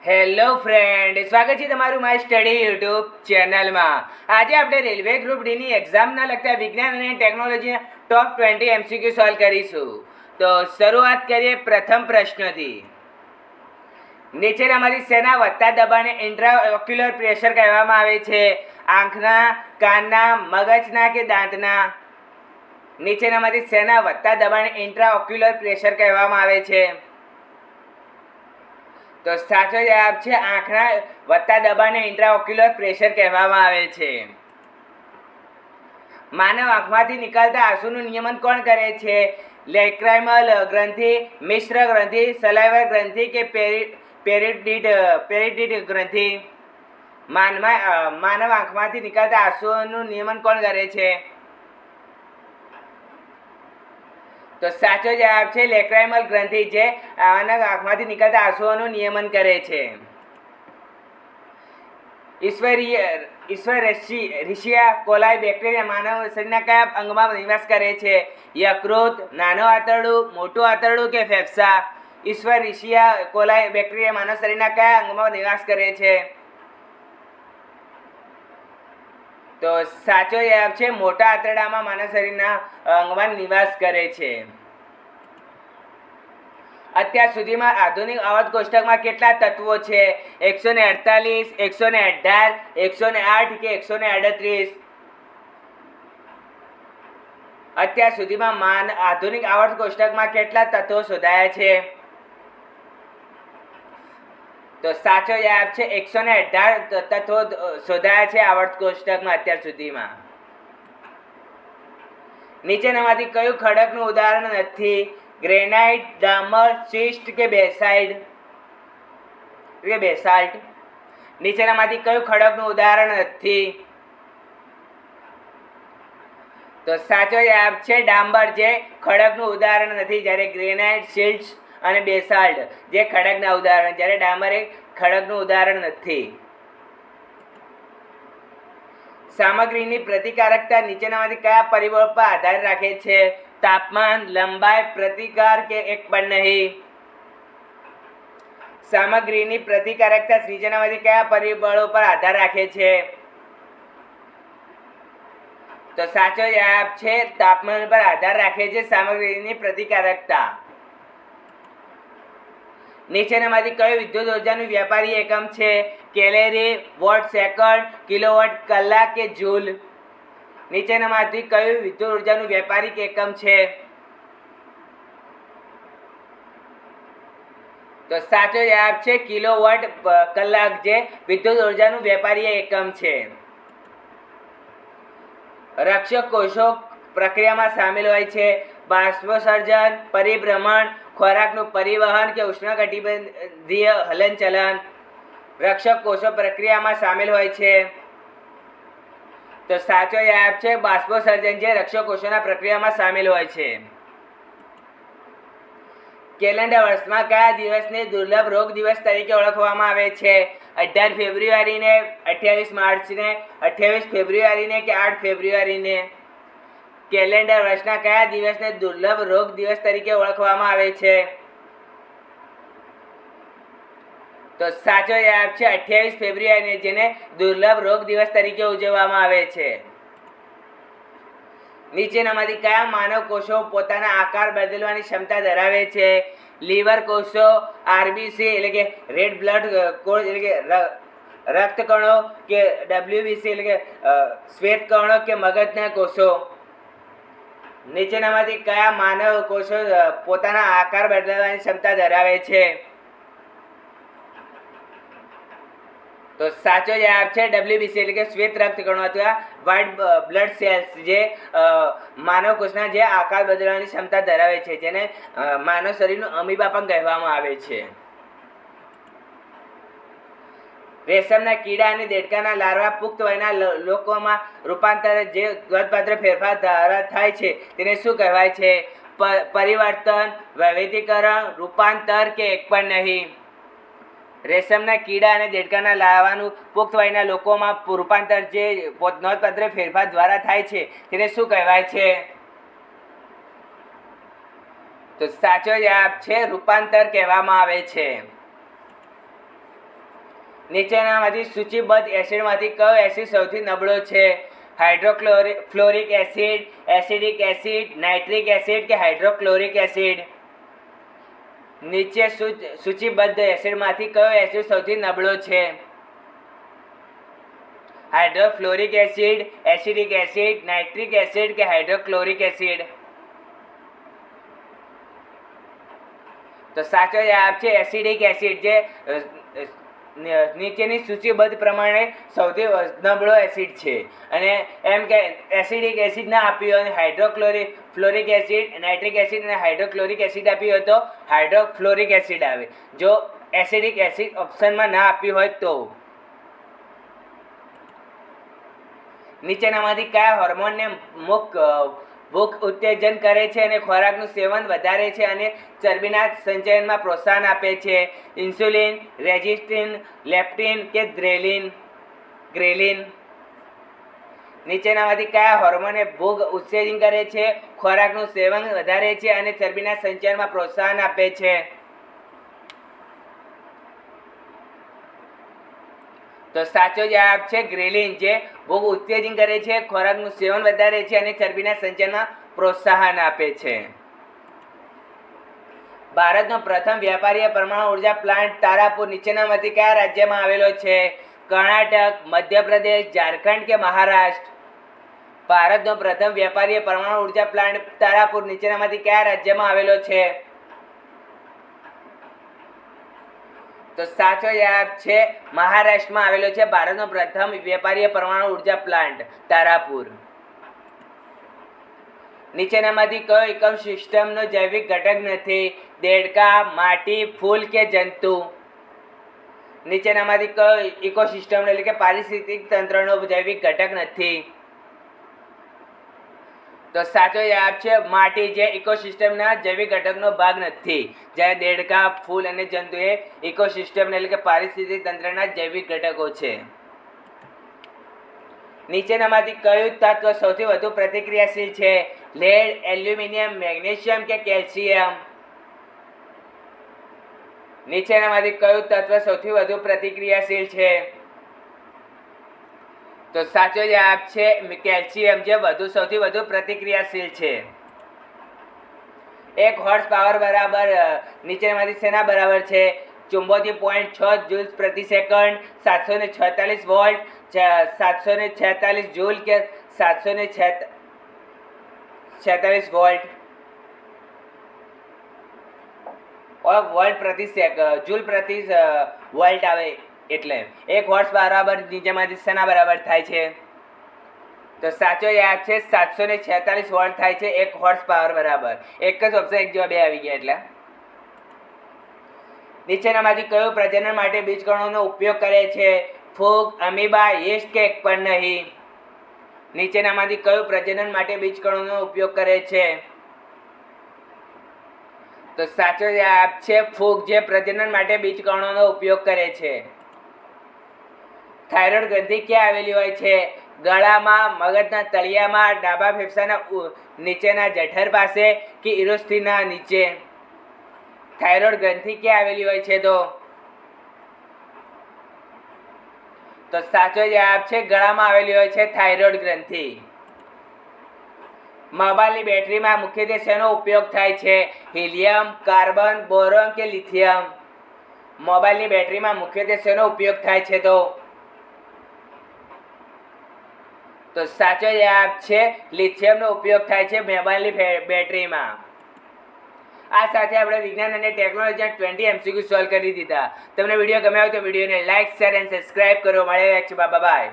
Hello friend, સ્વાગત છે તમારું માય સ્ટડી યુટ્યુબ ચેનલમાં. આજે આપણે રેલવે ગ્રુપ ડીની એક્ઝામના લગતા વિજ્ઞાન અને ટેકનોલોજીના ટોપ 20 MCQ સોલ્વ કરીશું. તો શરૂઆત કરીએ પ્રથમ પ્રશ્નથી. નીચેનામાંથી શેના વધતા દબાણને ઇન્ટ્રાઓક્યુલર પ્રેશર કહેવામાં આવે છે? આંખના, કાનના, મગજના કે દાંતના? નીચેનામાંથી શેના વધતા દબાણને ઇન્ટ્રાઓક્યુલર પ્રેશર કહેવામાં આવે છે? તો સાચો જવાબ છે આંખના વધતા દબાણને ઇન્ટ્રાઓક્યુલર પ્રેશર કહેવામાં આવે છે. માનવ આંખમાંથી નીકળતા આંસુનું નિયમન કોણ કરે છે? લેક્રાઇમલ ગ્રંથિ, મિશ્ર ગ્રંથિ, સલાઇવર ગ્રંથિ કે પેરિટિડ ગ્રંથિ? માનવ આંખમાંથી નીકળતા આંસુનું નિયમન કોણ કરે છે? તો સાચો જવાબ છે લેક્રાઇમલ ગ્રંથિ, જે આંખમાંથી નીકળતા આંસુઓનું નિયમન કરે છે. ઇશ્વરેશિયા કોલાઈ બેક્ટેરિયા માનવ શરીરના કયા અંગમાં નિવાસ કરે છે? યકૃત, નાનું આંતરડું, મોટું આંતરડું કે ફેફસા? ઇશ્વરેશિયા કોલાઈ બેક્ટેરિયા માનવ શરીરના કયા અંગમાં નિવાસ કરે છે? તો સાચો જવાબ છે મોટા આંતરડામાં માનવ શરીરના અંગમાં નિવાસ કરે છે. અત્યાર સુધીમાં આધુનિક આવર્ત કોષ્ટકમાં કેટલા તત્વો છે? 148, 118, 108 કે 138? અત્યાર સુધીમાં આધુનિક આવર્ત કોષ્ટકમાં કેટલા તત્વો શોધાયા છે? તો સાચો જવાબ છે 118 તત્વો શોધાયા છે આવર્ત કોષ્ટકમાં અત્યાર સુધીમાં. નીચેનામાંથી કયું ખડકનું ઉદાહરણ નથી? ગ્રેનાઇટ, ડામર, શિસ્ટ કે બેસાલ્ટ? નીચેનામાંથી કયું ખડકનું ઉદાહરણ નથી? તો સાચો જવાબ છે ડાંબર, જે ખડકનું ઉદાહરણ નથી, જ્યારે ગ્રેનાઇટ, શિલ્ટ અને બેસાલ્ટ જે ખડકના ઉદાહરણ, જ્યારે ડામર એ ખડકનું ઉદાહરણ નથી. સામગ્રીની પ્રતિકારકતા નીચેનામાંથી કયા પરિબળ પર આધાર રાખે છે? તાપમાન, લંબાઈ, પ્રતિકાર કે એક પણ નહીં? સામગ્રીની પ્રતિકારકતા નીચેનામાંથી કયા પરિબળો પર આધાર રાખે છે? તો સાચો જવાબ છે તાપમાન પર આધાર રાખે છે સામગ્રીની પ્રતિકારકતા. નીચેનામાંથી કયું વિદ્યુત ઉર્જાનું વ્યાપારી એકમ છે? કેલેરી, વોટ સેકન્ડ, કિલોવોટ કલાક કે જૂલ? નીચેનામાંથી કયું વિદ્યુત ઉર્જાનું વ્યાપારિક એકમ છે? તો સાચો જવાબ છે કિલોવોટ કલાક, જે વિદ્યુત ઉર્જાનું વ્યાપારી એકમ છે. રક્ષક કોષો પ્રક્રિયામાં સામેલ હોય છે? બાષ્પોત્સર્જન, પરિભ્રમણ, ખોરાકનું પરિવહન કે ઉષ્ણકટિબંધીય હલનચલન? રક્ષક કોષો પ્રક્રિયામાં સામેલ હોય છે. તો સાચો જવાબ છે બાષ્પોત્સર્જન, જે રક્ષક કોષોના પ્રક્રિયામાં સામેલ હોય છે. કેલેન્ડર વર્ષમાં કયા દિવસને દુર્લભ રોગ દિવસ તરીકે ઓળખવામાં આવે છે? 18 ફેબ્રુઆરીને, 28 માર્ચને, 28 ફેબ્રુઆરીને કે 8 ફેબ્રુઆરીને? કેલેન્ડર વર્ષના કયા દિવસને દુર્લભ રોગ દિવસ તરીકે ઓળખવામાં આવે છે? તો સાચો જવાબ છે 28 ફેબ્રુઆરીને, જેને દુર્લભ રોગ દિવસ તરીકે ઉજવવામાં આવે છે. નીચેનામાંથી કયા માનવ કોષો પોતાના આકાર બદલવાની ક્ષમતા ધરાવે છે? લીવર કોષો, આરબીસી એટલે કે રેડ બ્લડ કોષ એટલે કે રક્તકણો કે ડબ્લ્યુબીસી એટલે કે શ્વેત કણો કે મગજના કોષો? નીચેનામાંથી કયા માનવ કોષો પોતાના આકાર બદલવાની ક્ષમતા ધરાવે છે? તો સાચો જવાબ છે ડબ્લ્યુબીસી એટલે કે શ્વેત રક્તકણો અથવા વ્હાઇટ બ્લડ સેલ્સ, જે માનવ કોષના જે આકાર બદલવાની ક્ષમતા ધરાવે છે, જેને માનવ શરીરનું અમીબા પણ કહેવામાં આવે છે. રેશમના કીડા અને દેડકાના લાર્વા પુખ્ત વયના લોકોમાં રૂપાંતર, જે નોંધપાત્ર ફેરફાર દ્વારા થાય છે, તેને શું કહેવાય છે? પરિવર્તન, વૈવિધ્યકરણ, રૂપાંતર કે એક પણ નહીં? રેશમના કીડા અને દેડકાના લાર્વાનું પુખ્ત વયના લોકોમાં રૂપાંતર, જે નોંધપાત્ર ફેરફાર દ્વારા થાય છે, તેને શું કહેવાય છે? તો સાચો જવાબ છે રૂપાંતર કહેવામાં આવે છે. નીચેનામાંથી સૂચિબદ્ધ એસિડમાંથી કયો એસિડ સૌથી નબળો છે? Fluoric acid, acidic acid, nitric acid કે હાઇડ્રોક્લોરિક એસિડ? નીચે સૂચિબદ્ધ એસિડમાંથી કયો એસિડ સૌથી નબળો છે? Hydrofluoric acid, acidic acid, nitric acid કે હાઇડ્રોક્લોરિક એસિડ? તો સાચો જવાબ છે એસિડિક એસિડ, જે નીચેની સૂચિબદ્ધ પ્રમાણે સૌથી નબળો એસિડ છે. અને એમ કે એસિડિક એસિડ ના આપ્યું અને ફ્લોરિક એસિડ, નાઇટ્રિક એસિડ અને હાઇડ્રોક્લોરિક એસિડ આપ્યું હોય તો હાઇડ્રોફ્લોરિક એસિડ આવે, જો એસિડિક એસિડ ઓપ્શનમાં ના આપ્યું હોય તો. નીચેનામાંથી કયા હોર્મોનને ભૂખ ઉત્તેજન કરે છે અને ખોરાકનું સેવન વધારે છે અને ચરબીના સંચયનમાં પ્રોત્સાહન આપે છે? ઇન્સ્યુલિન, રેજિસ્ટિન, લેપ્ટિન કે ગ્રેલિન? નીચેનામાંથી કયા હોર્મોને ભૂખ ઉત્તેજન કરે છે, ખોરાકનું સેવન વધારે છે અને ચરબીના સંચયનમાં પ્રોત્સાહન આપે છે? તો સાચો જવાબ છે ગ્રેલિન, જે ભૂખ ઉત્તેજન કરે છે, ખોરાકનું સેવન વધારે છે અને ચરબીના સંચયનમાં પ્રોત્સાહન આપે છે. ભારતનો પ્રથમ વ્યાપારીય પરમાણુ ઉર્જા પ્લાન્ટ તારાપુર નીચેનામાંથી કયા રાજ્યમાં આવેલો છે? કર્ણાટક, મધ્યપ્રદેશ, ઝારખંડ કે મહારાષ્ટ્ર? ભારતનો પ્રથમ વ્યાપારીય પરમાણુ ઉર્જા પ્લાન્ટ તારાપુર નીચેનામાંથી કયા રાજ્યમાં આવેલો છે? તો સાચો જવાબ છે મહારાષ્ટ્રમાં આવેલો છે ભારતનો પ્રથમ વ્યાપારીય પરમાણુ ઉર્જા પ્લાન્ટ તારાપુર. નીચેનામાંથી કયો એકમ સિસ્ટમનો જૈવિક ઘટક નથી? દેડકા, માટી, ફૂલ કે જંતુ? નીચેનામાંથી કયો ઇકોસિસ્ટમ એટલે કે પારિસ્થિતિક તંત્રનો જૈવિક ઘટક નથી? તો સાચો જવાબ છે માટી, જે ઇકોસિસ્ટમના જૈવિક ઘટકનો ભાગ નથી, જ્યારે દેડકા, ફૂલ અને જંતુ એ ઇકોસિસ્ટમ એટલે કે પારિસ્થિતિક તંત્રના જૈવિક ઘટકો છે. નીચેનામાંથી કયું તત્વ સૌથી વધુ પ્રતિક્રિયાશીલ છે? લેડ, એલ્યુમિનિયમ, મેગ્નેશિયમ કે કેલ્શિયમ? નીચેનામાંથી કયું તત્વ સૌથી વધુ પ્રતિક્રિયાશીલ છે? તો સાચો જવાબ છે કેલ્શિયમ, જે સૌથી વધુ પ્રતિક્રિયાશીલ છે. 1 હોર્સ પાવર બરાબર નીચેનામાંથી શેના બરાબર છે? 74.6 જૂલ્સ પ્રતિ સેકન્ડ, 746 વોલ્ટ, 746 જૂલ કે 746 વોલ્ટ? વોલ્ટ પ્રતિ જૂલ પ્રતિ વોલ્ટ આવે, એટલે 1 હોર્સ બરાબર નીચેમાંથી શેના બરાબર થાય છે? તો સાચો જવાબ છે 746 વોલ્ટ થાય છે 1 હોર્સ પાવર બરાબર. એક જ ઓપ્શન એક જેવા બે આવી ગયા એટલે. નીચેનામાંથી કયું પ્રજનન માટે બીજકણોનો ઉપયોગ કરે છે? ફૂગ, અમીબા, યીસ્ટ કે એક પણ નહીં? નીચેનામાંથી કયું પ્રજનન માટે બીજકણોનો ઉપયોગ કરે છે? તો સાચો જવાબ છે ફૂગ, જે પ્રજનન માટે બીજકણોનો ઉપયોગ કરે છે. થાઇરોઇડ ગ્રંથિ ક્યાં આવેલી હોય છે? ગળામાં, મગજના તળિયામાં, ડાબા ફેફસાના નીચેના જઠર પાસે કે ઇરોસ્થિના નીચે? થાઇરોઇડ ગ્રંથિ ક્યાં આવેલી હોય છે? તો સાચો જવાબ છે ગળામાં આવેલી હોય છે થાઇરોઇડ ગ્રંથિ. મોબાઈલની બેટરીમાં મુખ્યત્વે શેનો ઉપયોગ થાય છે? હિલિયમ, કાર્બન, બોરોન કે લિથિયમ? મોબાઈલની બેટરીમાં મુખ્યત્વે શેનો ઉપયોગ થાય છે? તો સાચો જવાબ છે લિથિયમનો ઉપયોગ થાય છે મોબાઈલની બેટરીમાં. આ સાથે આપણે વિજ્ઞાન અને ટેકનોલોજીના 20 MCQ સોલ્વ કરી દીધા. તમને વિડીયો ગમ્યો હોય તો વિડીયોને લાઇક, શેર અને સબસ્ક્રાઇબ કરો. મળે છે. બાય.